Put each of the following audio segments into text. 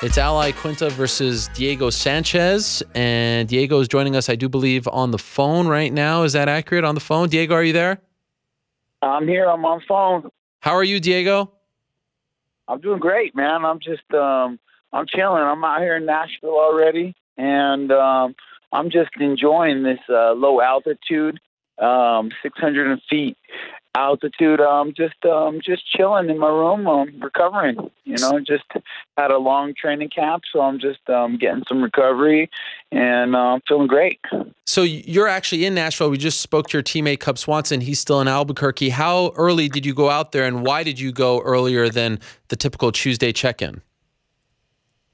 It's Iaquinta versus Diego Sanchez, and Diego is joining us, I do believe, on the phone right now. Is that accurate? On the phone? Diego, are you there? I'm here. I'm on phone. How are you, Diego? I'm doing great, man. I'm just, I'm chilling. I'm out here in Nashville already, and I'm just enjoying this low altitude, 600 feet altitude. Just chilling in my room, recovering. You know, just had a long training camp, so I'm just getting some recovery, and feeling great. So you're actually in Nashville. We just spoke to your teammate, Cub Swanson. He's still in Albuquerque. How early did you go out there, and why did you go earlier than the typical Tuesday check-in?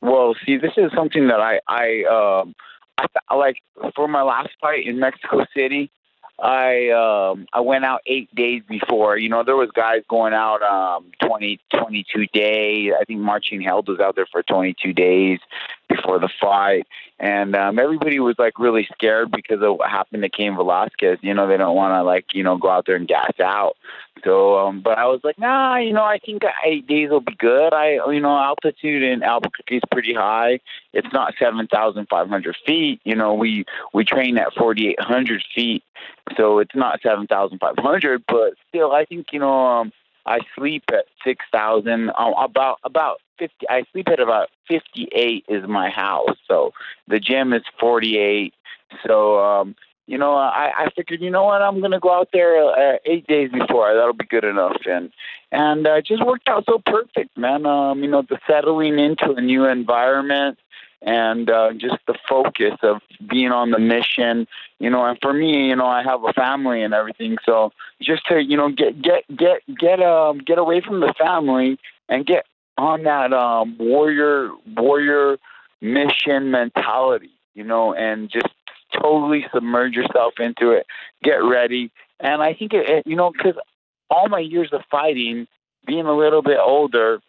Well, see, this is something that I like for my last fight in Mexico City. I went out 8 days before. You know, there was guys going out 22 days. I think Marcin Held was out there for 22 days before the fight. And everybody was, like, really scared because of what happened to Cain Velasquez. You know, they don't want to, like, you know, go out there and gas out. So, but I was like, nah, you know, I think 8 days will be good. You know, altitude in Albuquerque is pretty high. It's not 7,500 feet. You know, we train at 4,800 feet. So it's not 7,500, but still, I think, you know, I sleep at 6,000, about 50. I sleep at about 58 is my house. So the gym is 48. So, you know, I figured, you know what, I'm going to go out there 8 days before. That'll be good enough. And it just worked out so perfect, man. You know, the settling into a new environment and just the focus of being on the mission, you know, and for me, you know, I have a family and everything. So just to, you know, get away from the family and get on that warrior mission mentality, you know, and just totally submerge yourself into it, get ready. And I think, you know, because all my years of fighting, being a little bit older,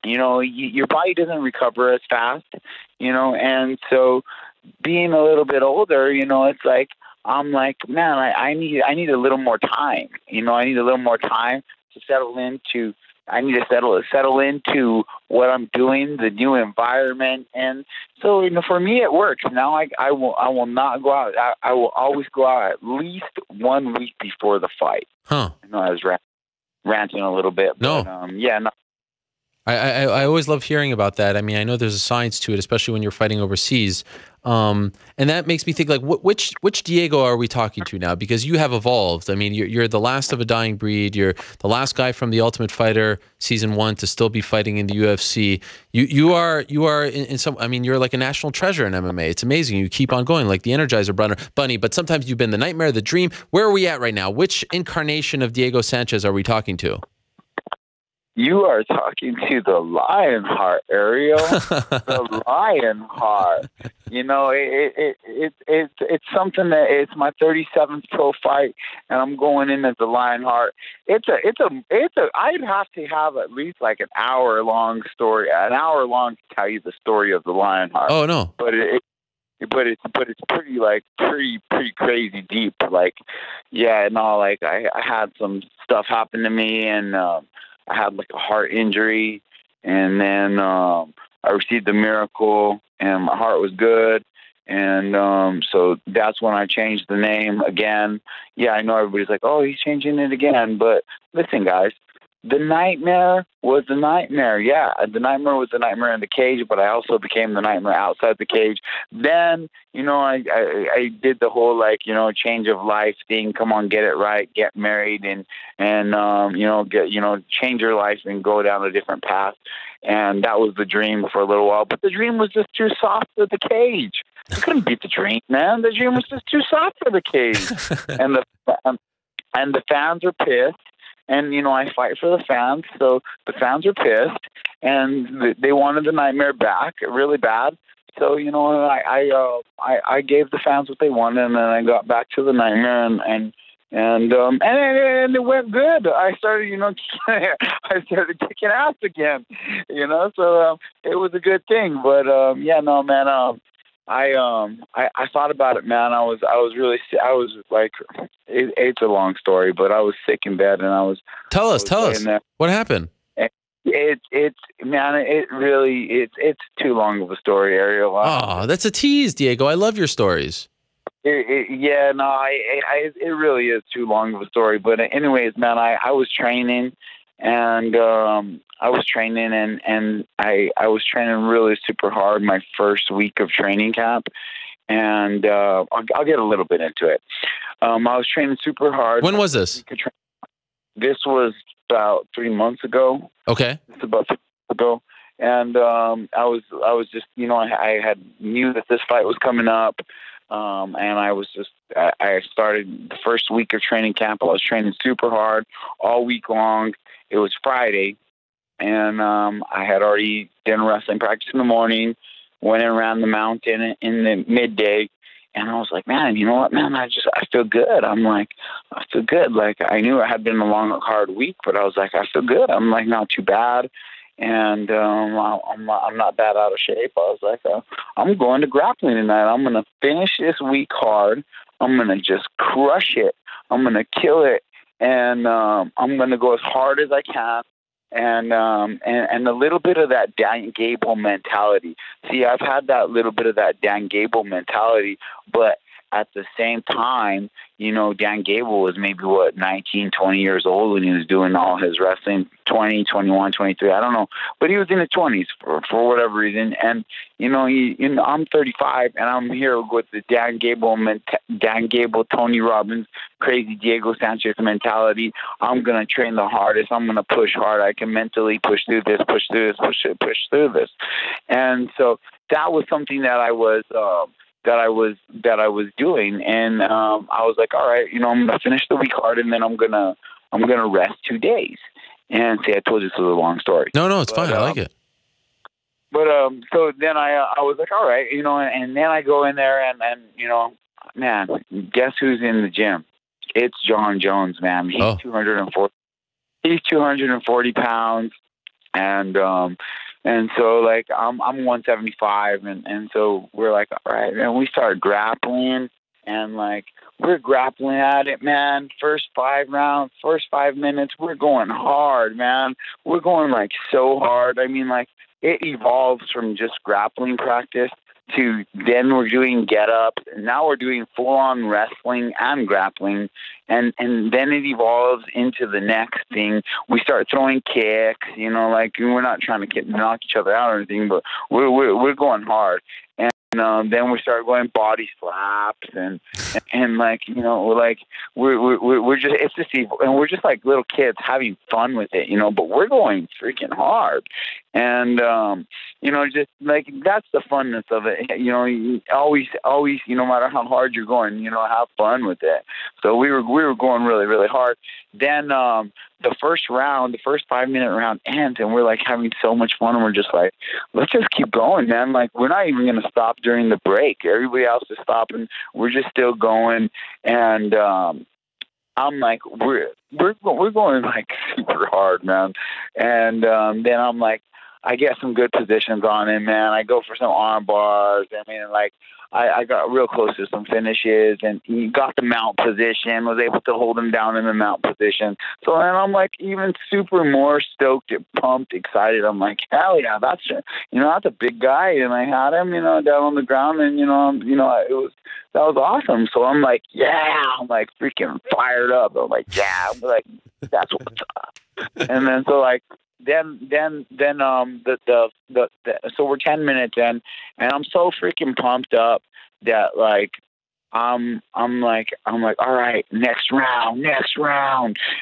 you know, your body doesn't recover as fast, you know, and so being a little bit older, you know, it's like, I'm like, man, I need a little more time, you know, I need a little more time to settle into. I need to settle into what I'm doing, the new environment, and so, you know, for me it works. Now I will not go out. I will always go out at least 1 week before the fight. Huh? I know I was ranting a little bit. No. But, yeah. No. I always love hearing about that. I mean, I know there's a science to it, especially when you're fighting overseas. And that makes me think, like, which Diego are we talking to now? Because you have evolved. I mean, you're the last of a dying breed. You're the last guy from The Ultimate Fighter Season 1 to still be fighting in the UFC. You are in some. I mean, you're like a national treasure in MMA. It's amazing. You keep on going, like the Energizer Bunny. But sometimes you've been the nightmare, the dream. Where are we at right now? Which incarnation of Diego Sanchez are we talking to? You are talking to the Lionheart, Ariel. The Lionheart. You know, it's something that it's my 37th pro fight, and I'm going in as the Lionheart. I'd have to have at least like an hour long to tell you the story of the Lionheart. Oh no! But it's pretty crazy deep. Like, yeah, no, like I had some stuff happen to me, and I had like a heart injury, and then I received the miracle, and my heart was good, and so that's when I changed the name again. Yeah, I know everybody's like, oh, he's changing it again, but listen, guys, the nightmare was the nightmare. Yeah, the nightmare was the nightmare in the cage, but I also became the nightmare outside the cage. Then, you know, I did the whole, like, you know, change of life thing. Come on, get it right, get married, and you know, change your life and go down a different path. And that was the dream for a little while. But the dream was just too soft for the cage. I couldn't beat the dream, man. The dream was just too soft for the cage. and the fans are pissed. And, you know, I fight for the fans, so the fans are pissed, and they wanted the nightmare back really bad. So, you know, I gave the fans what they wanted, and then I got back to the nightmare, and it went good. I started, you know, kicking ass again, you know. So it was a good thing. But yeah, no, man. I thought about it, man. I was like, it's a long story, but I was sick in bed, and I was. Tell us. What happened? And it's man, it's too long of a story, Ariel. Oh, that's a tease, Diego. I love your stories. Yeah, no, it really is too long of a story. But anyways, man, I was training, and I was training really super hard my first week of training camp, and I'll get a little bit into it. I was training super hard. When was this? This was about 3 months ago. Okay. It's about 3 months ago. And I was just, I had knew that this fight was coming up. And I started the first week of training camp. I was training super hard all week long. It was Friday, and I had already done wrestling practice in the morning, went around the mountain in the midday, and I was like, man, you know what, man, I feel good. I'm like, I feel good. Like, I knew it had been a long, hard week, but I was like, I feel good. I'm like, not too bad. And I'm not that out of shape. I was like, I'm going to grappling tonight. I'm going to finish this week hard. I'm going to just crush it. I'm going to kill it. And I'm going to go as hard as I can. And a little bit of that Dan Gable mentality. See, I've had that little bit of that Dan Gable mentality, but at the same time, Dan Gable was maybe 19, 20 years old when he was doing all his wrestling, 20, 21, 23, I don't know, but he was in his 20s for whatever reason. And, I'm 35 and I'm here with the Dan Gable, Tony Robbins, crazy Diego Sanchez mentality. I'm going to train the hardest. I'm going to push hard. I can mentally push through this, push through this. And so that was something that I was doing, and I was like, all right, I'm gonna finish the week hard, and then I'm gonna rest 2 days. And see, I told you this was a long story. No, it's fine. I like it. But so then I was like, all right, and then I go in there, and man, guess who's in the gym? It's John Jones, man. He's 240. He's 240 pounds, and so like I'm 175, and so we're like, all right, and we started grappling, and like we're grappling at it, man. First 5 rounds, first 5 minutes, we're going hard, man. We're going like so hard. I mean, like it evolves from just grappling practice to then we're doing get-ups, and now we're doing full-on wrestling and grappling, and then it evolves into the next thing. We start throwing kicks, like we're not trying to knock each other out or anything, but we're going hard. And then we start going body slaps and like we're just, it's just evil, and we're just like little kids having fun with it, but we're going freaking hard. And just like that's the funness of it. You always no matter how hard you're going, have fun with it. So we were going really, really hard. Then the first 5-minute round ends, and we're like having so much fun, and we're just like, let's just keep going, man. Like we're not even gonna stop during the break. Everybody else is stopping. We're just still going, and I'm like, we're going like super hard, man. And then I'm like, I get some good positions on him, man. I go for some arm bars. I mean, like, I got real close to some finishes, and he got the mount position, was able to hold him down in the mount position. So then I'm like even super more stoked, pumped, excited. I'm like, hell yeah, that's a big guy. And I had him, down on the ground, and, that was awesome. So I'm like, yeah, I'm like freaking fired up. I'm like, yeah, I'm like, that's what's up. And then so like, then so we're 10 minutes in, and I'm so freaking pumped up that like I'm like all right, next round,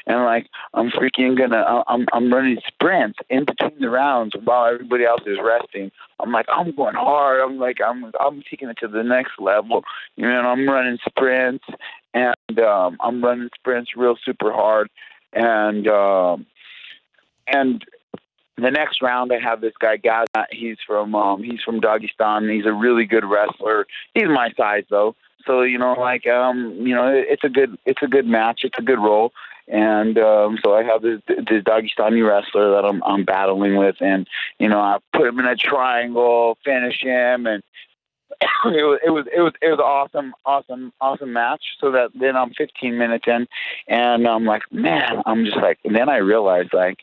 and like I'm freaking gonna I'm running sprints in between the rounds while everybody else is resting. I'm like, I'm going hard. I'm like I'm taking it to the next level. I'm running sprints, and I'm running sprints real super hard, and the next round, I have this guy, Gaz. He's from Dagestan. He's a really good wrestler. He's my size though, so it's a good match. It's a good role, and so I have this Dagestani wrestler that I'm battling with, and I put him in a triangle, finish him, and it was awesome match. So that then I'm 15 minutes in, and I'm like, man, I'm just like, and then I realized like,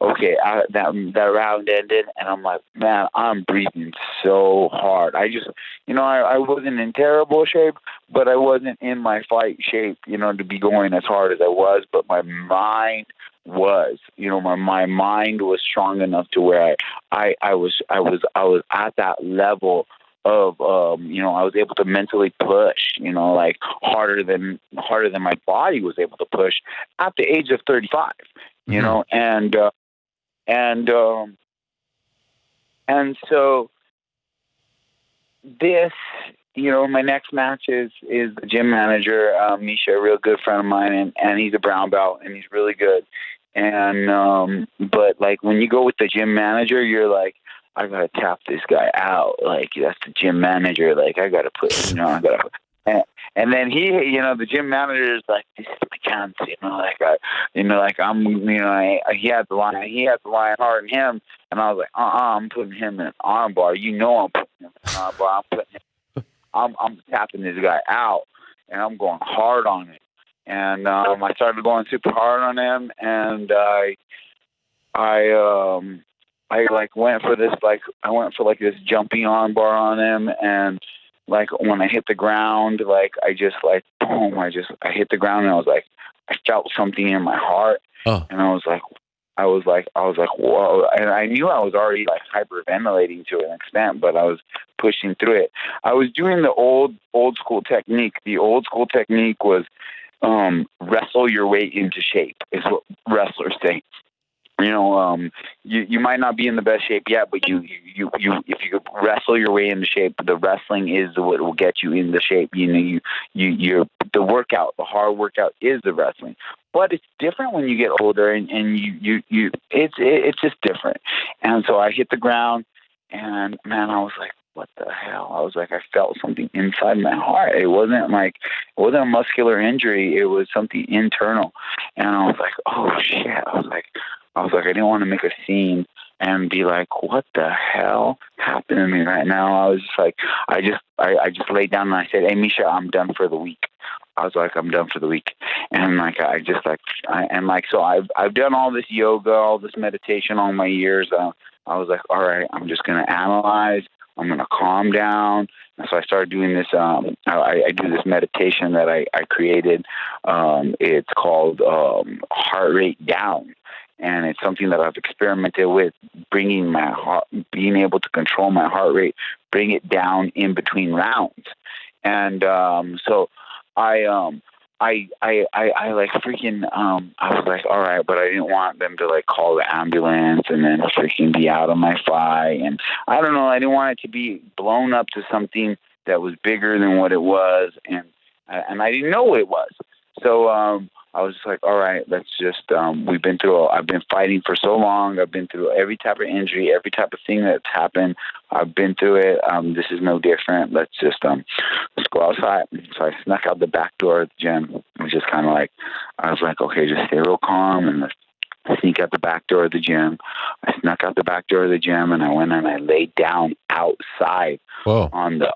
okay, that round ended, and I'm like, man, I'm breathing so hard. I just, I wasn't in terrible shape, but I wasn't in my fight shape, to be going as hard as I was. But my mind was, my mind was strong enough to where I was at that level of, I was able to mentally push, like harder than my body was able to push at the age of 35, and so this, my next match is the gym manager, Misha, a real good friend of mine, and he's a brown belt, and he's really good. And but like when you go with the gym manager, you're like, I gotta tap this guy out. Like that's the gym manager. Like I gotta put, I gotta. And then he, the gym manager is like, this is my chance, like I'm, he had the Lionheart in him, and I was like, I'm putting him in an arm bar. I'm putting him in an arm bar. I'm tapping this guy out, and I'm going hard on it. And I started going super hard on him, and I like went for this, this jumping arm bar on him, and like when I hit the ground, like I just like boom, I hit the ground, and I was like, I felt something in my heart, and I was like, whoa, and I knew I was already like hyperventilating to an extent, but I was pushing through it. I was doing the old school technique. The old school technique was wrestle your way into shape, is what wrestlers say. You might not be in the best shape yet, but you if you could wrestle your way into shape, the wrestling is what will get you in the shape. The workout, the hard workout is the wrestling. But it's different when you get older, and it's just different. And so I hit the ground, and man, I was like, what the hell? I was like, I felt something inside my heart. It wasn't a muscular injury. It was something internal. And I was like, oh shit. I was like, I didn't want to make a scene and be like, what the hell happened to me right now? I was just like, I just laid down and I said, hey, Misha, I'm done for the week. I was like, I'm done for the week. And like, so I've done all this yoga, all this meditation all my years. I was like, all right, I'm just going to analyze. I'm going to calm down. And so I started doing this. I do this meditation that I created. It's called heart rate down. And it's something that I've experimented with, bringing my heart, being able to control my heart rate, bring it down in between rounds. And so I like freaking, I was like, all right, but I didn't want them to like call the ambulance and then freaking be out of my fight. And I don't know, I didn't want it to be blown up to something that was bigger than what it was. And I didn't know what it was. So, I was just like, all right, let's just, I've been fighting for so long. I've been through every type of injury, every type of thing that's happened. I've been through it. This is no different. Let's just, let's go outside. So I snuck out the back door of the gym. It was just kind of like, I was like, okay, just stay real calm and let's sneak out the back door of the gym. I snuck out the back door of the gym, and I went and I laid down outside on the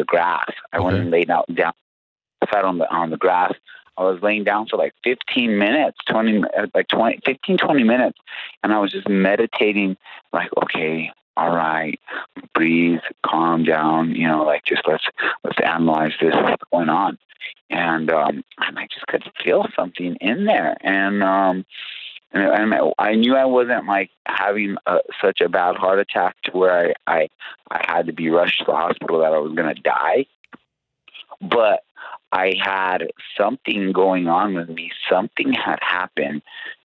grass. I went and laid down outside on the grass. I was laying down for like 15 minutes, 20 minutes. And I was just meditating, like, okay, all right, breathe, calm down, like just let's analyze this, what's going on. And I just could feel something in there. And I knew I wasn't like having such a bad heart attack to where I had to be rushed to the hospital that I was going to die. But I had something going on with me. Something had happened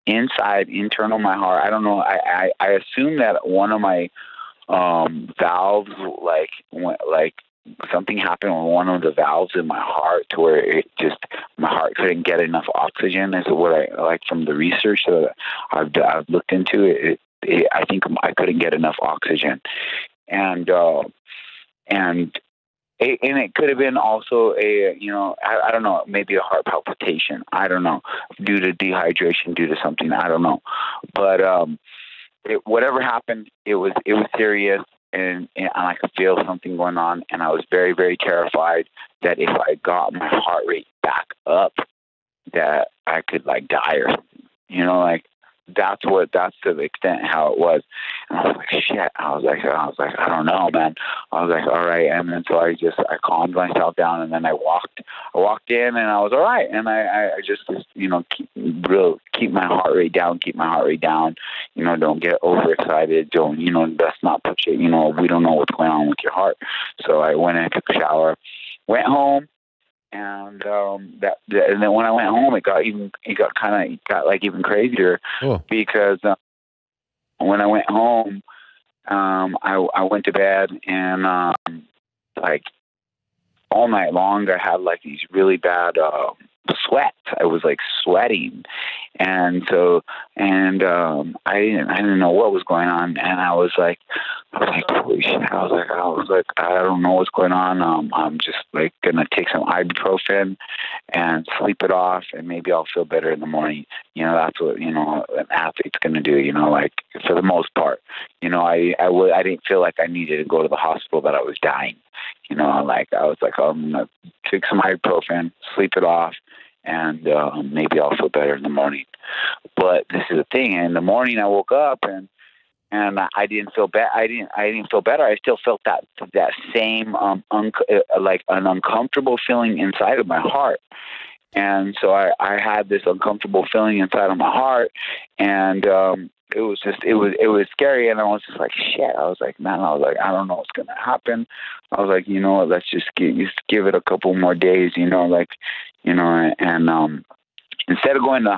internal my heart. I don't know. I assume that one of my valves, like something happened with one of the valves in my heart to where my heart couldn't get enough oxygen. Is what I like from the research that I've looked into. I think I couldn't get enough oxygen, and it could have been also I don't know, maybe a heart palpitation. I don't know, due to dehydration, due to something. I don't know. But whatever happened, it was serious, and I could feel something going on. And I was very, very terrified that if I got my heart rate back up, that I could like die or something. that's to the extent how it was. And I was like, shit. I was like, I don't know, man. I was like, all right. And then so I calmed myself down, and then I walked in, and I was all right. And I just keep my heart rate down, don't get overexcited. Don't, let's not push it. We don't know what's going on with your heart. So I went in, took a shower, went home. And and then when I went home, it got even crazier. Oh. Because when I went home, I went to bed, and like all night long I had like these really bad sweats. I was like sweating, and I didn't know what was going on, and I was like holy shit. I was like I don't know what's going on. I'm just like gonna take some ibuprofen and sleep it off, and maybe I'll feel better in the morning. That's what an athlete's gonna do. Like for the most part. I didn't feel like I needed to go to the hospital, that I was dying. Like I was like, I'm gonna take some ibuprofen, sleep it off, and maybe I'll feel better in the morning. But this is the thing. In the morning, I woke up and I didn't feel bad. I didn't feel better. I still felt that same like an uncomfortable feeling inside of my heart. And so I had this uncomfortable feeling inside of my heart, and it was scary. And I was just like, shit. I was like, man. I was like, I don't know what's gonna happen. I was like, let's just give it a couple more days. Instead of going to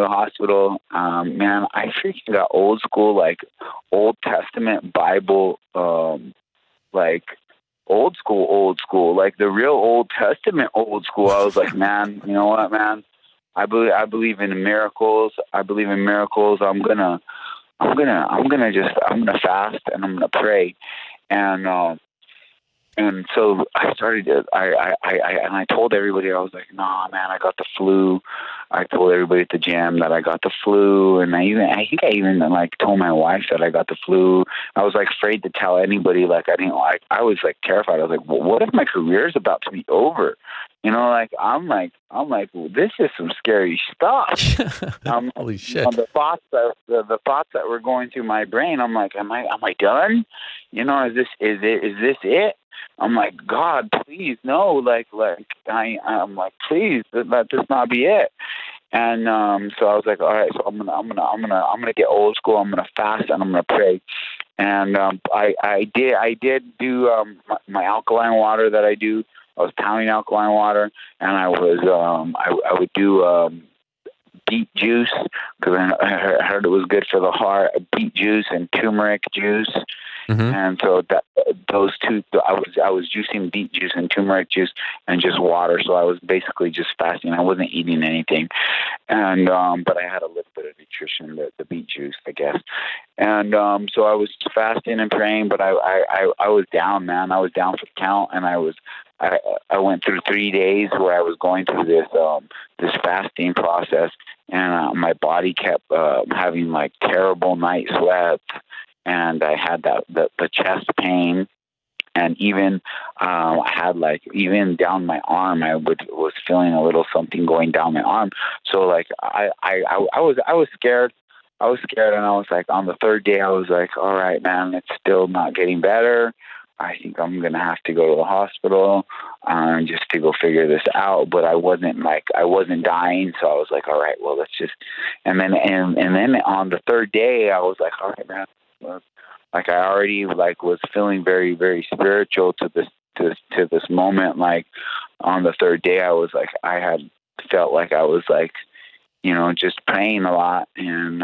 the hospital, man, I freaking got old school, like Old Testament Bible, like old school, like the real Old Testament old school. I was like, man, you know what, man? I believe in miracles. I'm gonna fast, and I'm gonna pray, and so I started to, I told everybody, I was like, nah, man, I got the flu. I told everybody at the gym that I got the flu. And I think I even like told my wife that I got the flu. I was like afraid to tell anybody. Like I was like terrified. I was like, well, what if my career is about to be over? I'm like, well, this is some scary stuff. Holy shit. The thoughts that were going through my brain, I'm like, am I done? Is this it? I'm like, God, please, no, I'm like, please, let this not be it. And so I was like, all right, so I'm gonna get old school. I'm gonna fast, and I'm gonna pray. And I did do my alkaline water that I do. I was pounding alkaline water, and I would do beet juice, because I heard it was good for the heart. Beet juice and turmeric juice. Mm-hmm. And so those two, I was juicing beet juice and turmeric juice and just water. So I was basically just fasting. I wasn't eating anything, and but I had a little bit of nutrition, the beet juice, I guess. And so I was fasting and praying, but I was down, man. I was down for the count, and I went through 3 days where I was going through this fasting process, and my body kept having like terrible night sweats. And I had the chest pain, and even I had like even down my arm, I was feeling a little something going down my arm. So like I was scared. I was scared, and I was like, on the third day, I was like, all right, man, it's still not getting better. I think I'm gonna have to go to the hospital just to go figure this out. But I wasn't dying, so I was like, all right, well, let's just. And then on the third day, I was like, all right, man. Like I already like was feeling very, very spiritual to this moment. Like on the third day, I was like, I had felt like I was like, just praying a lot, and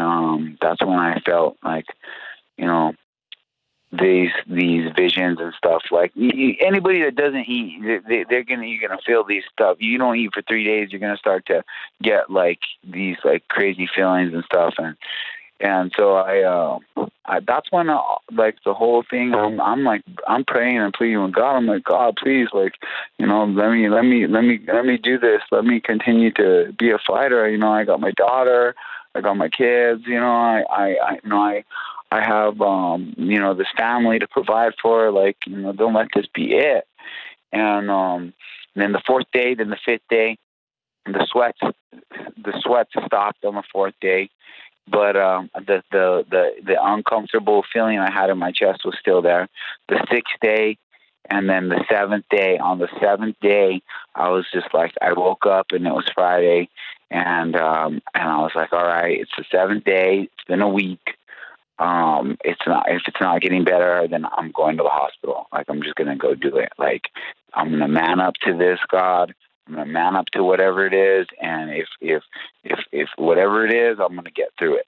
that's when I felt like, these visions and stuff. Like anybody that doesn't eat, you're gonna feel these stuff. You don't eat for 3 days, you're gonna start to get like these like crazy feelings and stuff, and so I that's when like the whole thing. I'm praying and pleading with God. I'm like, God, please, like, let me do this. Let me continue to be a fighter. I got my daughter, I got my kids. I have this family to provide for. Like, don't let this be it. And then the fourth day, then the fifth day, the sweat stopped on the fourth day, but the uncomfortable feeling I had in my chest was still there. The sixth day, and then the seventh day. On the seventh day, I was just like, I woke up and it was Friday, and I was like, all right, it's the seventh day. It's been a week. If it's not getting better, then I'm going to the hospital. Like, I'm just gonna go do it. Like, I'm gonna man up to this, God. I'm gonna man up to whatever it is, and if whatever it is, I'm gonna get through it.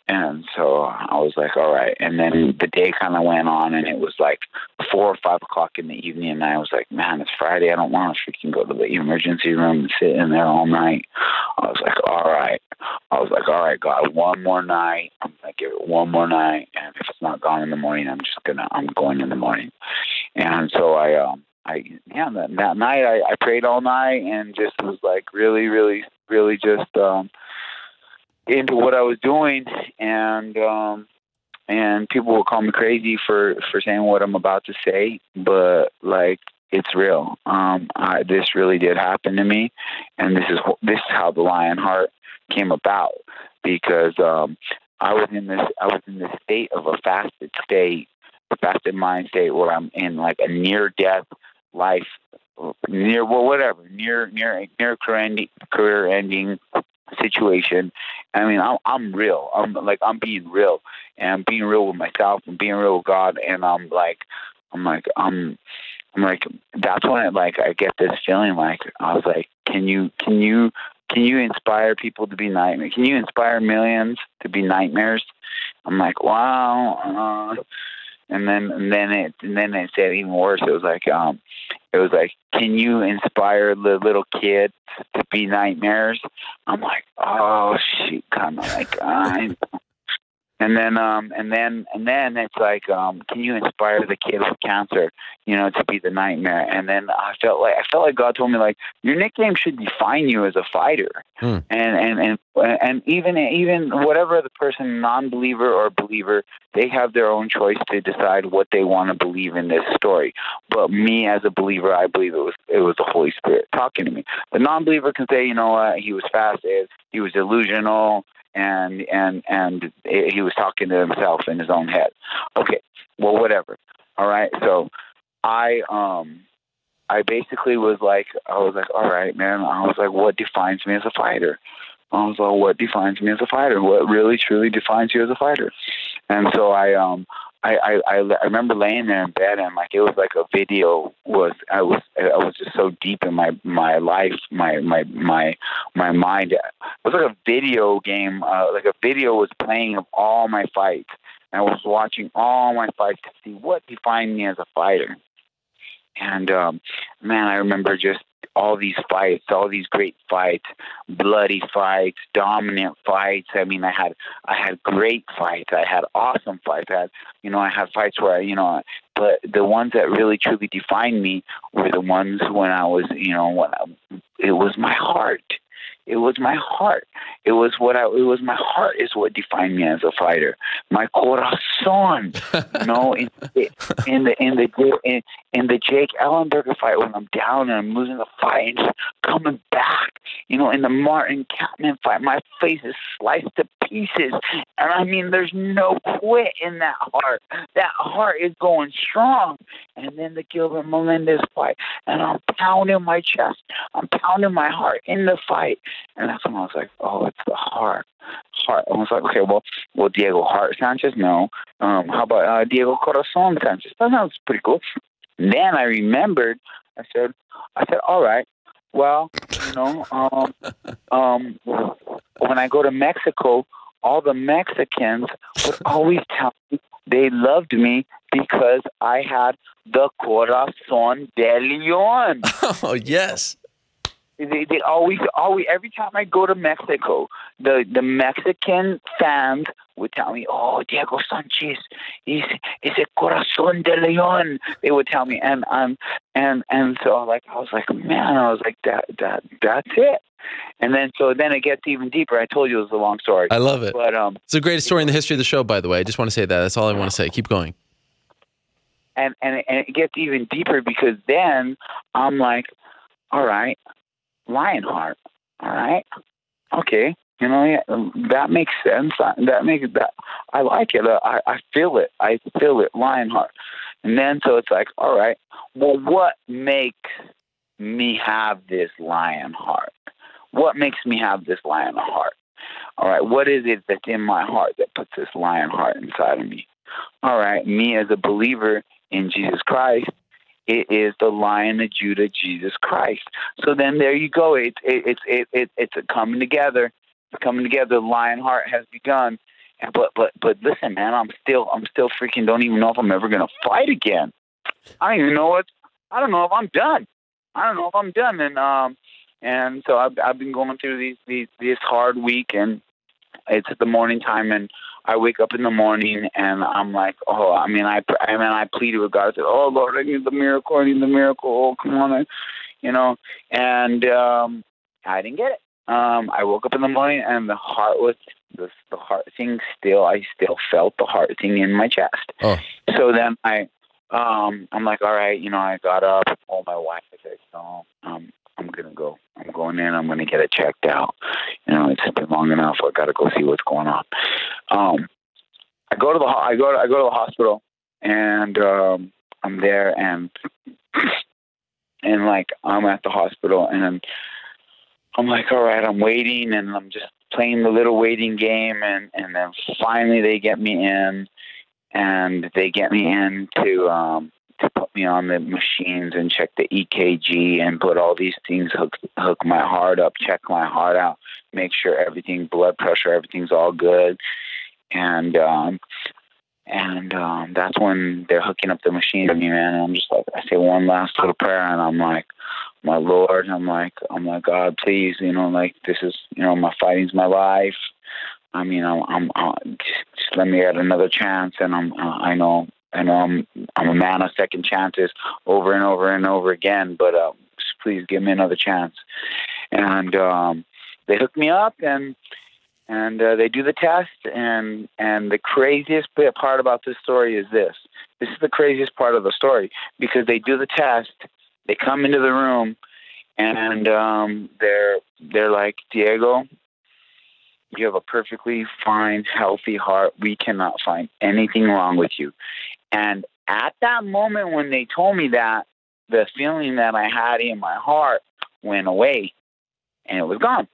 And so I was like, all right. And then the day kind of went on, and it was like 4 or 5 o'clock in the evening, and I was like, man, it's Friday. I don't want to freaking go to the emergency room and sit in there all night. I was like, all right. God, one more night. I'm gonna give it one more night, and if it's not gone in the morning, I'm going in the morning. And so that night I prayed all night and just was like really, really, really just into what I was doing, and people will call me crazy for saying what I'm about to say, but like, it's real. This really did happen to me, and this is how the Lionheart came about, because I was in this state of a fasted mind state where I'm in like a near death life, near career ending situation. I mean, I'm real. I'm being real, and I'm being real with myself, and being real with God, and I'm like, that's when I get this feeling like, I was like, can you inspire people to be nightmares? Can you inspire millions to be nightmares? I'm like, wow. And then it said even worse. It was like, can you inspire the little kids to be nightmares? I'm like, oh shit, kind of like, and then it's like, can you inspire the kid with cancer, to be the nightmare? And then I felt like God told me, like, your nickname should define you as a fighter. And even whatever the person, non-believer or believer, they have their own choice to decide what they want to believe in this story. But me as a believer, I believe it was the Holy Spirit talking to me. The non-believer can say, you know what, he was fasted, he was delusional, and he was talking to himself in his own head. Okay, well, whatever. All right, so I basically was like, all right, man. I was like, what defines me as a fighter? I was like, what defines me as a fighter? What really, truly defines you as a fighter? And so I remember laying there in bed, and like, it was like a video I was just so deep in my life, my mind. It was like a video game, like a video was playing of all my fights. And I was watching all my fights to see what defined me as a fighter. And man, I remember just all these fights, all these great fights, bloody fights, dominant fights. I mean, I had great fights. I had awesome fights. I had fights where but the ones that really truly defined me were the ones when I was, it was my heart. It was my heart. It was my heart is what defined me as a fighter. My corazón, in the Jake Ellenberger fight, when I'm down and I'm losing the fight and just coming back, in the Martin Kampman fight, my face is sliced to pieces, and I mean, there's no quit in that heart. That heart is going strong. And then the Gilbert Melendez fight, and I'm pounding my chest, I'm pounding my heart in the fight. And that's when I was like, oh, it's the heart. I was like, okay, well, Diego Heart Sanchez, no. How about Diego Corazon Sanchez? That sounds pretty cool. Then I remembered, I said, all right, well, when I go to Mexico, all the Mexicans would always tell me they loved me because I had the Corazón de León. Oh, yes. They always, every time I go to Mexico, the Mexican fans would tell me, oh, Diego Sanchez is a Corazón de León. They would tell me, and so I was like, man, that's it. And then it gets even deeper. I told you it was a long story. I love it. But it's the greatest story in the history of the show, by the way. I just want to say that. That's all I want to say. Keep going. And it gets even deeper, because then I'm like, all right, Lionheart. All right. Okay. You know, yeah, that makes sense. That I like it. I feel it. I feel it, Lionheart. And then so it's like, all right. Well, what makes me have this Lionheart? What makes me have this Lionheart? All right. What is it that's in my heart that puts this Lionheart inside of me? All right. Me as a believer in Jesus Christ, it is the Lion of Judah, Jesus Christ. So then there you go. It's a coming together. It's coming together. The Lionheart has begun. But listen, man, I'm still freaking don't even know if I'm ever gonna fight again. I don't even know what. I don't know if I'm done. I don't know if I'm done. And so I've been going through this hard week, and it's at the morning time, and I wake up in the morning, and I'm like, oh, I pleaded with God. I said, oh Lord, I need the miracle. I need the miracle. Oh, come on, and I didn't get it. I woke up in the morning, and the heart was the heart thing. I still felt the heart thing in my chest. Oh. So then I'm like, all right, I got up, told my wife, I said, no, I'm gonna go. I'm going in. I'm gonna get it checked out. It's been long enough. I gotta go see what's going on. I go to the hospital, and I'm there, and like I'm at the hospital, and I'm like, all right, I'm waiting, and I'm just playing the little waiting game, and then finally they get me in, and they get me in to put me on the machines and check the EKG and put all these things, hook my heart up, check my heart out, make sure everything, blood pressure, everything's all good. And that's when they're hooking up the machine to me, man. And I'm just like, I say one last little prayer, and I'm like, my Lord, I'm like, God, please, this is, my fighting's my life. I'm just let me get another chance. And I know I'm a man of second chances over and over and over again, but just please give me another chance. And they hook me up, and they do the test, and the craziest part about this story is this. This is the craziest part of the story, because they do the test, they come into the room, and they're like, Diego, you have a perfectly fine, healthy heart. We cannot find anything wrong with you. And at that moment when they told me that, the feeling that I had in my heart went away, and it was gone.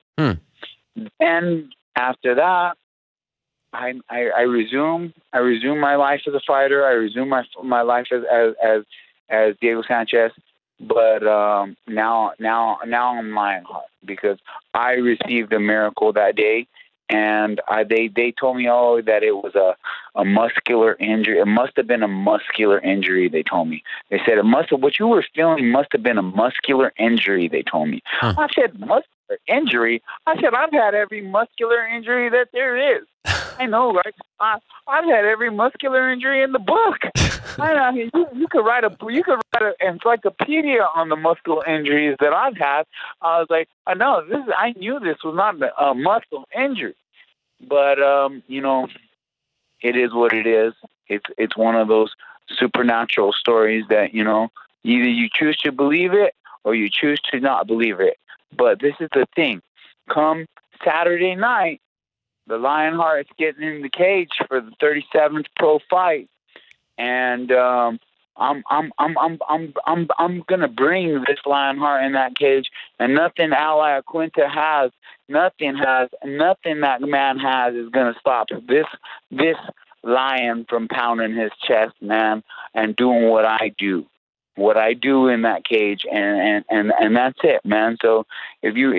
And after that, I resume my life as a fighter. I resume my life as Diego Sanchez. But now I'm Lionheart, because I received a miracle that day, and they told me that it was a muscular injury. It must have been a muscular injury. They told me. They said what you were feeling must have been a muscular injury. They told me. I said, muscular injury? I said, I've had every muscular injury that there is. I know, right? I've had every muscular injury in the book. I know you could write an encyclopedia on the muscle injuries that I've had. I was like, I knew this was not a muscle injury, but it is what it is. It's one of those supernatural stories that either you choose to believe it or you choose to not believe it. But this is the thing: come Saturday night, the Lionheart is getting in the cage for the 37th pro fight, and I'm gonna bring this Lionheart in that cage, and nothing Iaquinta has, nothing that man has is gonna stop this lion from pounding his chest, man, and doing what I do in that cage, and that's it, man. So if you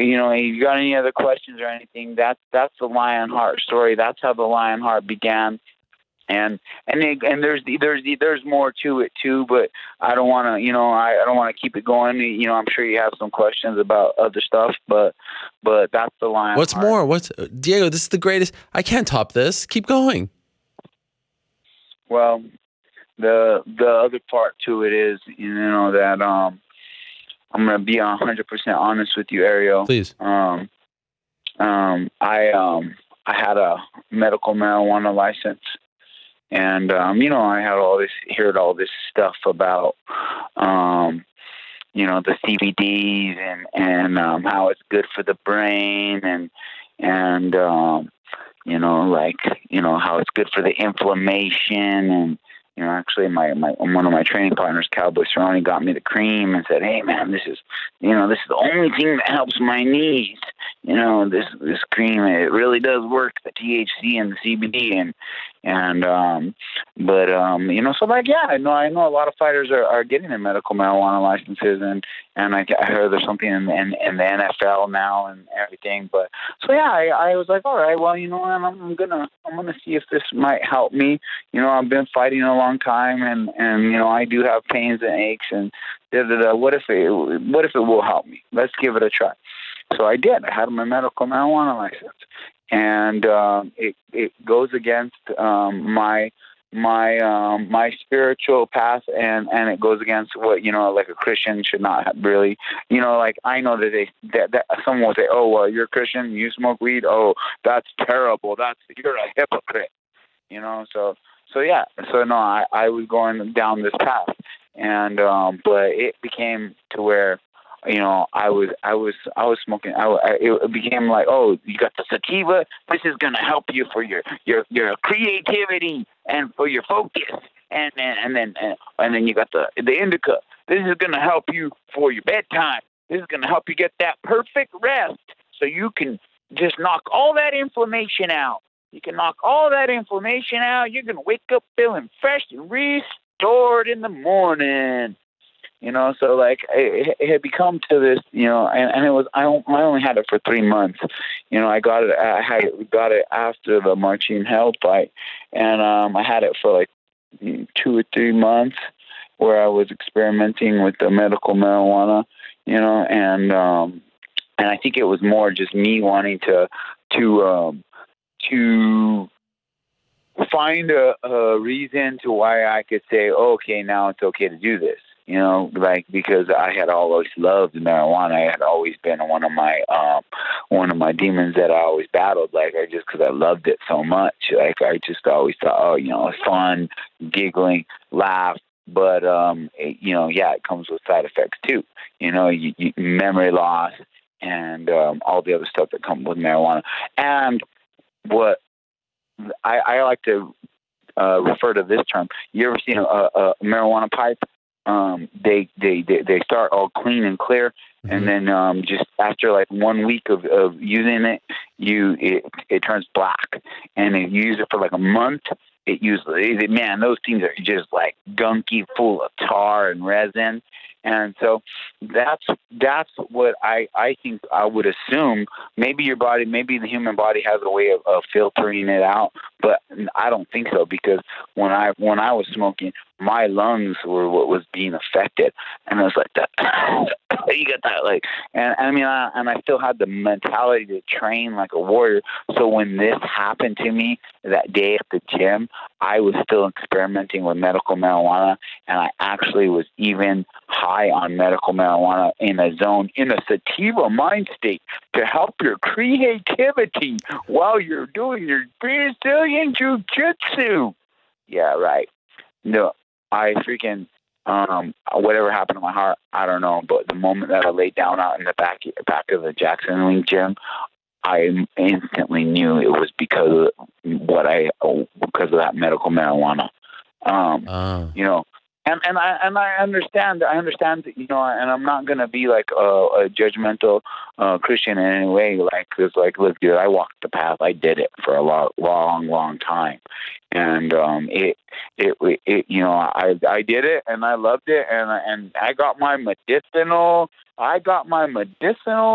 got any other questions or anything, that's the Lionheart story. That's how the Lionheart began. And there's more to it too, but I don't want to, I don't want to keep it going. I'm sure you have some questions about other stuff, but that's the Lionheart. What's more? Diego? This is the greatest. I can't top this. Keep going. Well, the other part to it is, that I'm gonna be 100% honest with you, Ariel. Please. I had a medical marijuana license. And, I had heard all this stuff about, the CBDs and how it's good for the brain and how it's good for the inflammation. And actually one of my training partners, Cowboy Cerrone, got me the cream and said, "Hey man, this is the only thing that helps my knees. This cream, it really does work, the THC and the CBD." So like, yeah, I know a lot of fighters are getting their medical marijuana licenses, and I heard there's something in the NFL now and everything. But so yeah, I was like, all right, well, I'm gonna see if this might help me. I've been fighting a long time, and I do have pains and aches, and what if it will help me? Let's give it a try. So I did. I had my medical marijuana license, and it goes against my spiritual path, and it goes against what like a Christian should not really. Like I know that someone will say, "Oh, well, you're a Christian, you smoke weed. Oh, that's terrible. You're a hypocrite." So yeah. So no, I was going down this path, and but it became to where I was smoking. It became like, oh, you got the sativa. This is gonna help you for your creativity and for your focus. And then you got the indica. This is gonna help you for your bedtime. This is gonna help you get that perfect rest, so you can just knock all that inflammation out. You can knock all that inflammation out. You're gonna wake up feeling fresh and restored in the morning. So like it had become to this, and it was, I only had it for 3 months. I got it after the Marcin Held fight, and I had it for like 2 or 3 months where I was experimenting with the medical marijuana, and I think it was more just me wanting to find a reason to why I could say, okay, now it's okay to do this. Because I had always loved marijuana. It had always been one of my demons that I always battled. Because I loved it so much. I just always thought, it's fun, giggling, laugh. But it comes with side effects too. Memory loss and all the other stuff that comes with marijuana. And what I like to refer to this term. You ever seen a marijuana pipe? They start all clean and clear, and then just after like 1 week of using it, it turns black. And if you use it for like a month, those things are just like gunky, full of tar and resin. And so that's what I think. I would assume maybe the human body has a way of filtering it out, but I don't think so, because when I was smoking, my lungs were what was being affected, and I was like that. You get that, like, and I still had the mentality to train like a warrior. So when this happened to me that day at the gym, I was still experimenting with medical marijuana, and I actually was even high on medical marijuana in a sativa mind state to help your creativity while you're doing your Brazilian jiu-jitsu. Yeah, right. No, I freaking whatever happened to my heart, I don't know. But the moment that I laid down out in the back of the Jackson Wing gym, I instantly knew it was because of that medical marijuana. And I understand that, and I'm not gonna be like a judgmental Christian in any way. Look, dude, I walked the path. I did it for a long time, and I did it, and I loved it, and I got my medicinal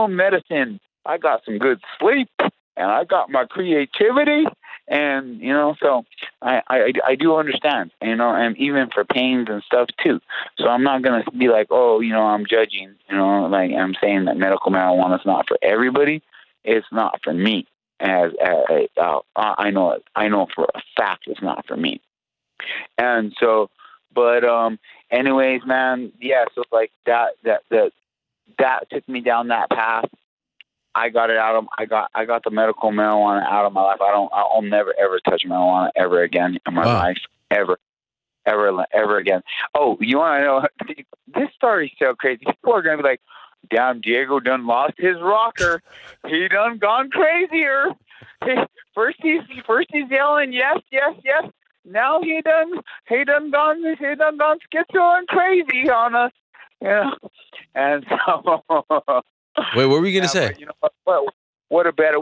medicine. I got some good sleep, and I got my creativity. And, so I do understand, and even for pains and stuff too. So I'm not going to be like, I'm judging, like I'm saying that medical marijuana is not for everybody. It's not for me. I know for a fact it's not for me. And so, but, anyways, man, yeah. So like that took me down that path. I got it out of. I got the medical marijuana out of my life. I'll never ever touch marijuana ever again in my life, ever. ever again. Oh, you want to know? This story's so crazy. People are gonna be like, "Damn, Diego done lost his rocker. He done gone crazier. First he's yelling yes, yes, yes. Now he done gone schizo and crazy on us." Yeah, and so. Wait, what were you gonna say? But, you know what a better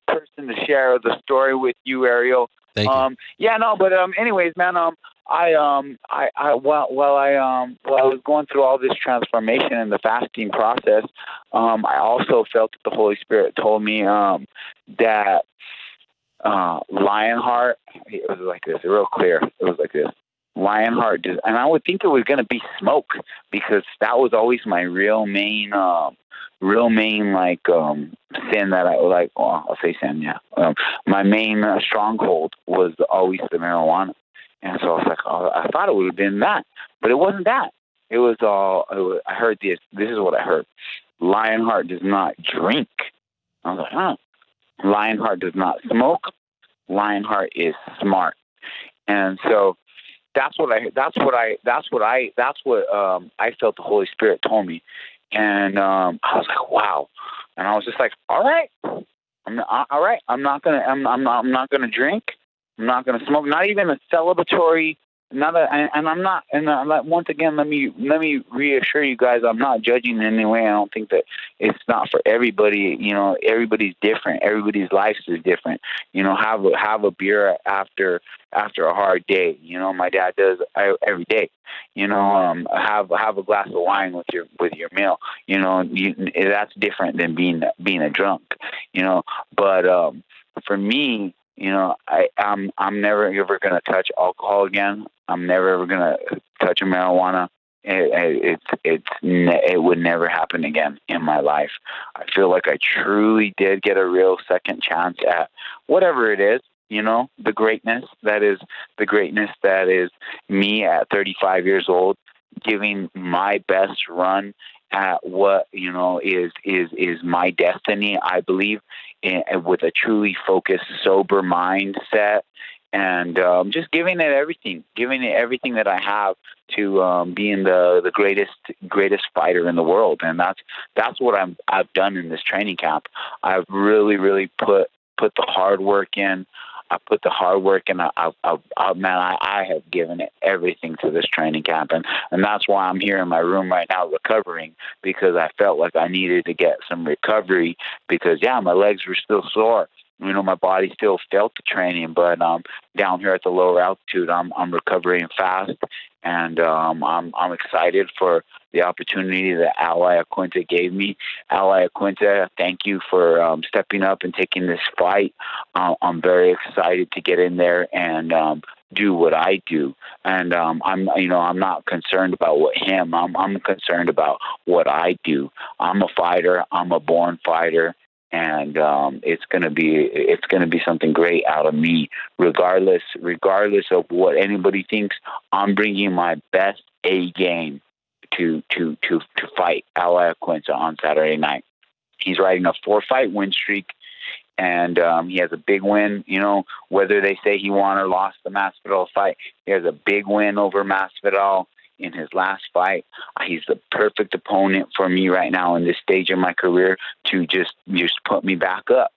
person to share the story with you, Ariel. Thank you. Yeah, no, but anyways, man, while I was going through all this transformation and the fasting process, I also felt that the Holy Spirit told me that Lionheart. It was like this, real clear. It was like this. Lionheart, and I would think it was going to be smoke, because that was always my real main like sin that I like. Well, I'll say sin, yeah. My main stronghold was always the marijuana, and so I was like, oh, I thought it would have been that, but it wasn't that. It was all. I heard this. This is what I heard. Lionheart does not drink. I was like, huh. Lionheart does not smoke. Lionheart is smart, and so. That's what I felt the Holy Spirit told me, and I was like, wow, and I was just like, all right, all right. I'm not gonna drink. I'm not gonna smoke. Not even a celebratory. Once again, let me reassure you guys, I'm not judging in any way. I don't think that it's not for everybody. You know, everybody's different. Everybody's life is different. You know, have a beer after a hard day. You know, my dad does every day. You know, have a glass of wine with your meal. You know, that's different than being a drunk. You know, but for me, you know, I'm never ever gonna touch alcohol again. I'm never ever gonna touch a marijuana. It would never happen again in my life. I feel like I truly did get a real second chance at whatever it is. You know, the greatness that is me at 35 years old, giving my best run at what, you know, is my destiny, I believe, with a truly focused, sober mindset, and just giving it everything that I have to being the greatest fighter in the world. And that's what I've done in this training camp. I've really put the hard work in. I put the hard work in. I have given it everything to this training camp, and that's why I'm here in my room right now recovering, because I felt like I needed to get some recovery, because my legs were still sore. You know, my body still felt the training, but down here at the lower altitude, I'm recovering fast, and I'm excited for the opportunity that Iaquinta gave me. Iaquinta, thank you for stepping up and taking this fight. I'm very excited to get in there and do what I do, and I'm not concerned about I'm concerned about what I do. I'm a fighter. I'm a born fighter. And it's gonna be something great out of me, regardless of what anybody thinks. I'm bringing my best A game to fight Iaquinta on Saturday night. He's riding a 4-fight win streak, and he has a big win. You know, whether they say he won or lost the Masvidal fight, he has a big win over Masvidal in his last fight. He's the perfect opponent for me right now in this stage of my career to just put me back up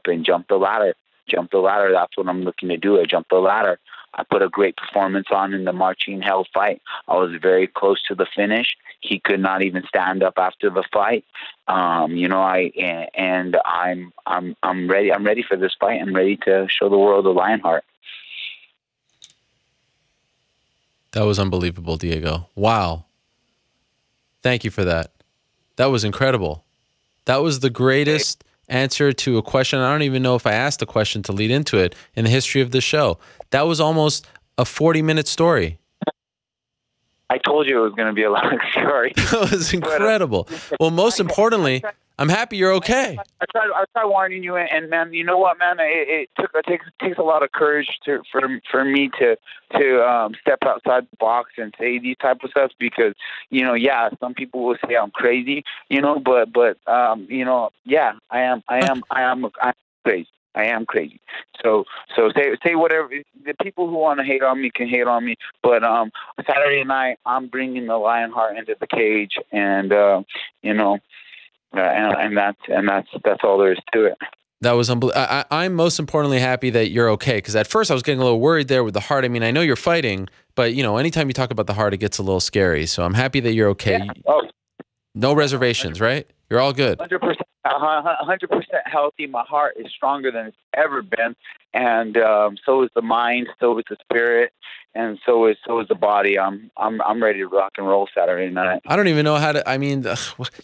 and jump the ladder. That's what I'm looking to do. I jump the ladder. I put a great performance on in the Marcin Held fight. I was very close to the finish. He could not even stand up after the fight. I'm ready. I'm ready for this fight. I'm ready to show the world the Lionheart. That was unbelievable, Diego. Wow. Thank you for that. That was incredible. That was the greatest answer to a question. I don't even know if I asked a question to lead into it in the history of the show. That was almost a 40-minute story. I told you it was going to be a long story. That was incredible. Well, most importantly, I'm happy you're okay. I tried warning you, and man, you know what, man? It takes a lot of courage for me to step outside the box and say these type of stuff, because some people will say I'm crazy, but I am crazy. I am crazy. So say whatever. The people who want to hate on me can hate on me. But Saturday night, I'm bringing the Lionheart into the cage, and you know, and that's all there is to it. That was unbelievable. I'm most importantly happy that you're okay, because at first I was getting a little worried there with the heart. I mean, I know you're fighting, but you know, anytime you talk about the heart, it gets a little scary. So I'm happy that you're okay. Yeah. Oh. No reservations, 100%. Right? You're all good. 100%, 100% healthy. My heart is stronger than it's ever been, and so is the mind, so is the spirit, and so is the body. I'm ready to rock and roll Saturday night. I don't even know how to. I mean,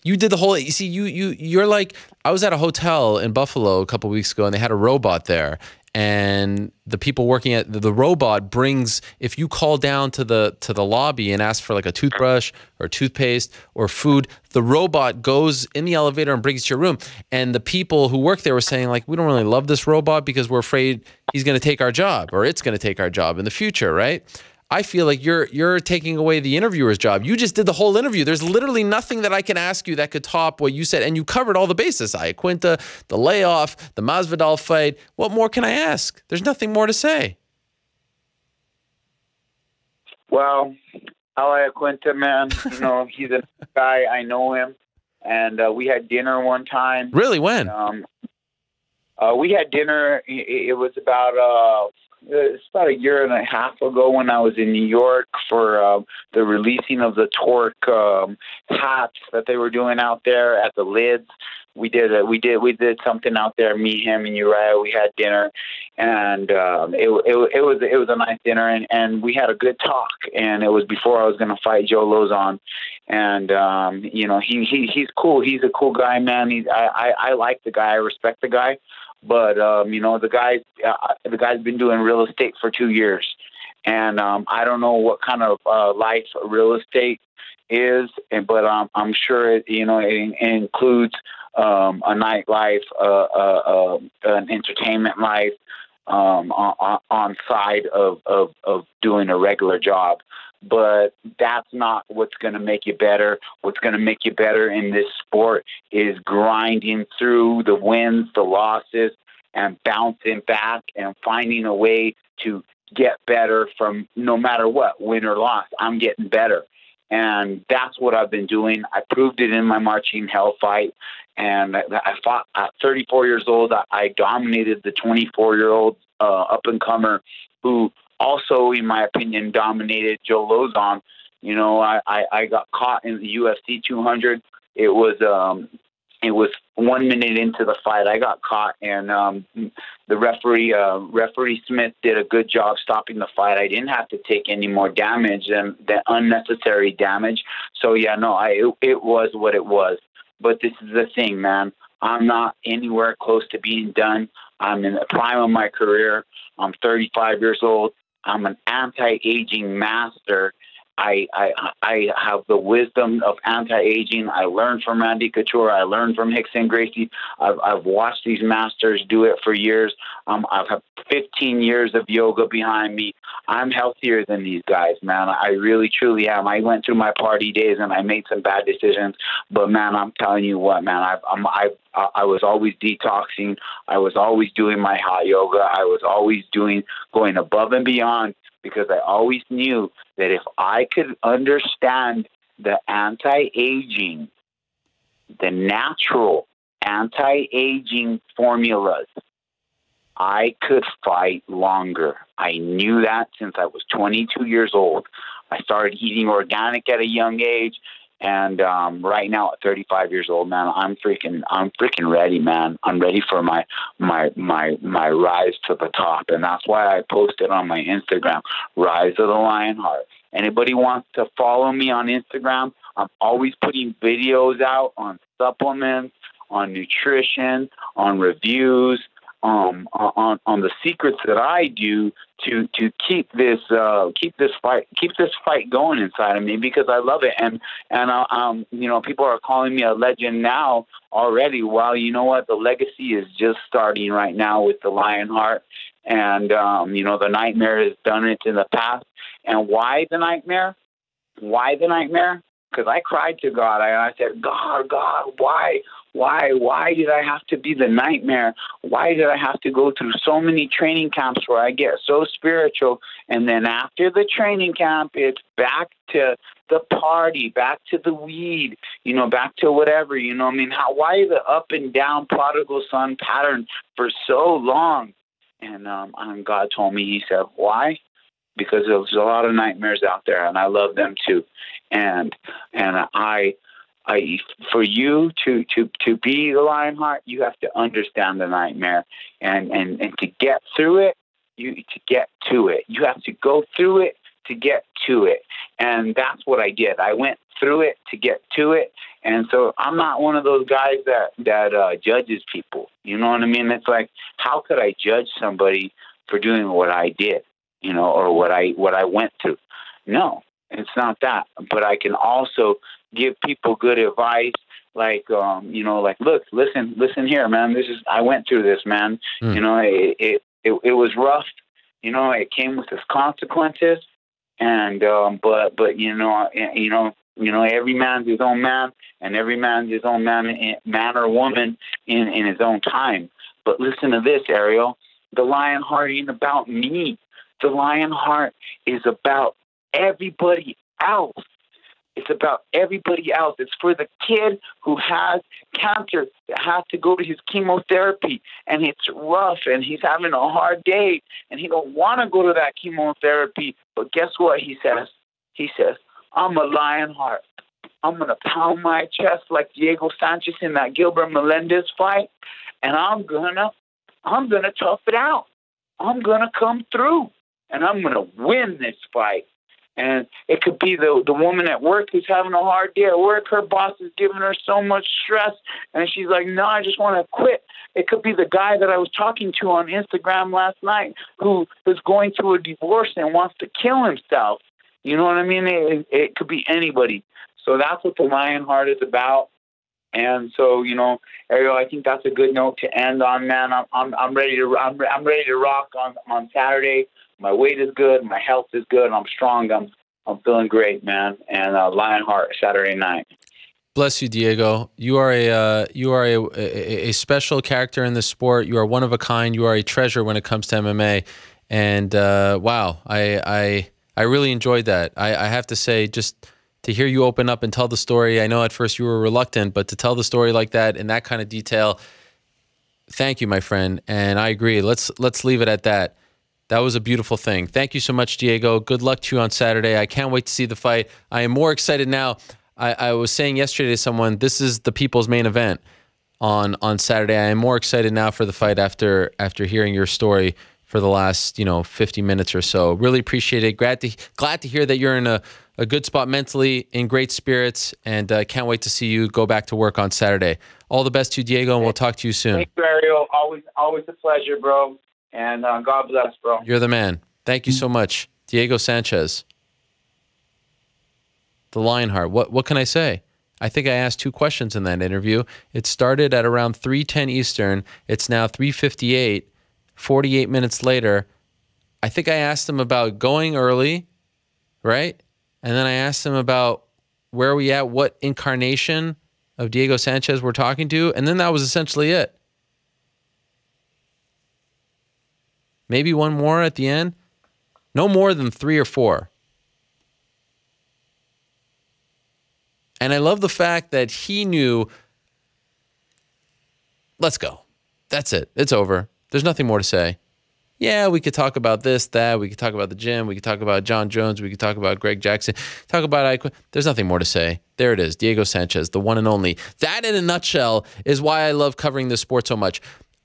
you did the whole. You see, you're like, I was at a hotel in Buffalo a couple of weeks ago, and they had a robot there. And the people working at the robot brings, if you call down to the lobby and ask for like a toothbrush or toothpaste or food, the robot goes in the elevator and brings it to your room. And the people who work there were saying, like, we don't really love this robot because we're afraid he's going to take our job, or it's going to take our job in the future, right? I feel like you're taking away the interviewer's job. You just did the whole interview. There's literally nothing that I can ask you that could top what you said, and you covered all the bases. Iaquinta, the layoff, the Masvidal fight. What more can I ask? There's nothing more to say. Well, Iaquinta, man, you know, he's a guy. I know him, and we had dinner one time. Really? When? We had dinner. It was about it's about a year and a half ago when I was in New York for the releasing of the Torque hats that they were doing out there at the Lids. We did something out there. Me, him, and Uriah. We had dinner, and it was a nice dinner, and we had a good talk. And it was before I was going to fight Joe Lozon, and you know, he's cool. He's a cool guy, man. I like the guy. I respect the guy. But you know, the guy's been doing real estate for 2 years, and I don't know what kind of life real estate is, but I'm sure it includes a nightlife, an entertainment life on side of doing a regular job. But that's not what's going to make you better. What's going to make you better in this sport is grinding through the wins, the losses, and bouncing back and finding a way to get better from no matter what, win or loss. I'm getting better. And that's what I've been doing. I proved it in my Marching Hell fight. And I fought at 34 years old. I dominated the 24-year-old up-and-comer who also, in my opinion, dominated Joe Lozon. You know, I got caught in the UFC 200. It was 1 minute into the fight. I got caught, and the referee Smith did a good job stopping the fight. I didn't have to take any more damage than the unnecessary damage. So yeah, no, it was what it was. But this is the thing, man. I'm not anywhere close to being done. I'm in the prime of my career. I'm 35 years old. I'm an anti-aging master. I have the wisdom of anti-aging. I learned from Randy Couture. I learned from Rickson Gracie. I've watched these masters do it for years. I've had 15 years of yoga behind me. I'm healthier than these guys, man. I really, truly am. I went through my party days and I made some bad decisions, but man, I'm telling you what, man, I was always detoxing. I was always doing my hot yoga. I was always going above and beyond, because I always knew that if I could understand the anti-aging, the natural anti-aging formulas, I could fight longer. I knew that since I was 22 years old. I started eating organic at a young age, and right now at 35 years old, man, I'm freaking ready, man. I'm ready for my rise to the top, and that's why I posted on my Instagram, Rise of the Lionheart. Anybody wants to follow me on Instagram? I'm always putting videos out on supplements, on nutrition, on reviews, on the secrets that I do to keep this fight going inside of me, because I love it. And you know, people are calling me a legend now already. Well, you know what? The legacy is just starting right now with the Lionheart. And you know, the Nightmare has done it in the past. And why the Nightmare? Why the Nightmare? Because I cried to God. I said, God, why Why did I have to be the nightmare? Why did I have to go through so many training camps where I get so spiritual, and then after the training camp, it's back to the party, back to the weed, back to whatever, I mean, why the up and down prodigal son pattern for so long? And God told me, he said, why? Because there's a lot of nightmares out there, and I love them too. And I for you to be the Lionheart, you have to understand the nightmare, and to get through it, you have to go through it to get to it. And that's what I did. I went through it to get to it. And so I'm not one of those guys that judges people. You know what I mean? It's like, how could I judge somebody for doing what I did, or what I went through? No, it's not that. But I can also give people good advice, like, look, listen here, man. I went through this, man. It was rough. It came with its consequences. And but every man's his own man, and every man's his own man or woman in his own time. But listen to this, Ariel. The Lionheart ain't about me. The Lionheart is about everybody else. It's about everybody else. It's for the kid who has cancer, that has to go to his chemotherapy, and it's rough, and he's having a hard day, and he don't want to go to that chemotherapy. But guess what he says? He says, I'm a Lionheart. I'm going to pound my chest like Diego Sanchez in that Gilbert Melendez fight, and I'm gonna tough it out. I'm going to come through, and I'm going to win this fight. And it could be the woman at work who's having a hard day at work. Her boss is giving her so much stress, and she's like, no, I just want to quit. It could be the guy that I was talking to on Instagram last night who is going through a divorce and wants to kill himself. You know what I mean? It could be anybody. So that's what the Lionheart is about. And so, Ariel, I think that's a good note to end on, man. I'm ready to rock on Saturday. My weight is good. My health is good. I'm strong. I'm feeling great, man. And Lionheart Saturday night. Bless you, Diego. You are a special character in the sport. You are one of a kind. You are a treasure when it comes to MMA. And wow, I really enjoyed that. I have to say, just to hear you open up and tell the story. I know at first you were reluctant, but to tell the story like that in that kind of detail, thank you, my friend. And I agree. Let's leave it at that. That was a beautiful thing. Thank you so much, Diego. Good luck to you on Saturday. I can't wait to see the fight. I am more excited now. I was saying yesterday to someone, this is the people's main event on Saturday. I am more excited now for the fight after hearing your story for the last 50 minutes or so. Really appreciate it. Glad to hear that you're in a good spot mentally, in great spirits, and can't wait to see you go back to work on Saturday. All the best to you, Diego, and we'll talk to you soon. Thanks, Ariel. Always a pleasure, bro. And God bless, bro. You're the man. Thank you so much. Diego Sanchez, the Lionheart. What can I say? I think I asked 2 questions in that interview. It started at around 3:10 Eastern. It's now 3:58. 48 minutes later, I think I asked him about going early, right? And then I asked him about where are we at, what incarnation of Diego Sanchez we're talking to, and then that was essentially it. Maybe one more at the end. No more than 3 or 4. And I love the fact that he knew, let's go. That's it. It's over. There's nothing more to say. Yeah, we could talk about this, that. We could talk about the gym. We could talk about John Jones. We could talk about Greg Jackson. Talk about Iaquinta. There's nothing more to say. There it is. Diego Sanchez, the one and only. That in a nutshell is why I love covering this sport so much.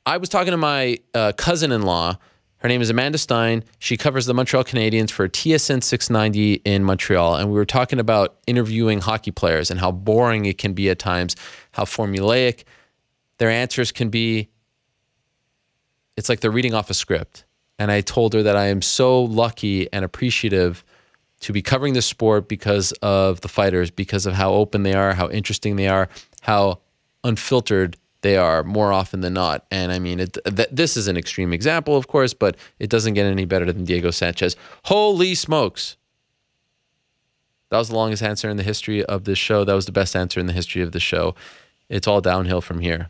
I was talking to my cousin-in-law. Her name is Amanda Stein. She covers the Montreal Canadiens for TSN 690 in Montreal. And we were talking about interviewing hockey players and how boring it can be at times, how formulaic their answers can be. It's like they're reading off a script. And I told her that I am so lucky and appreciative to be covering this sport because of the fighters, because of how open they are, how interesting they are, how unfiltered they are more often than not. And I mean, this is an extreme example, of course, but it doesn't get any better than Diego Sanchez. Holy smokes. That was the longest answer in the history of this show. That was the best answer in the history of the show. it's all downhill from here.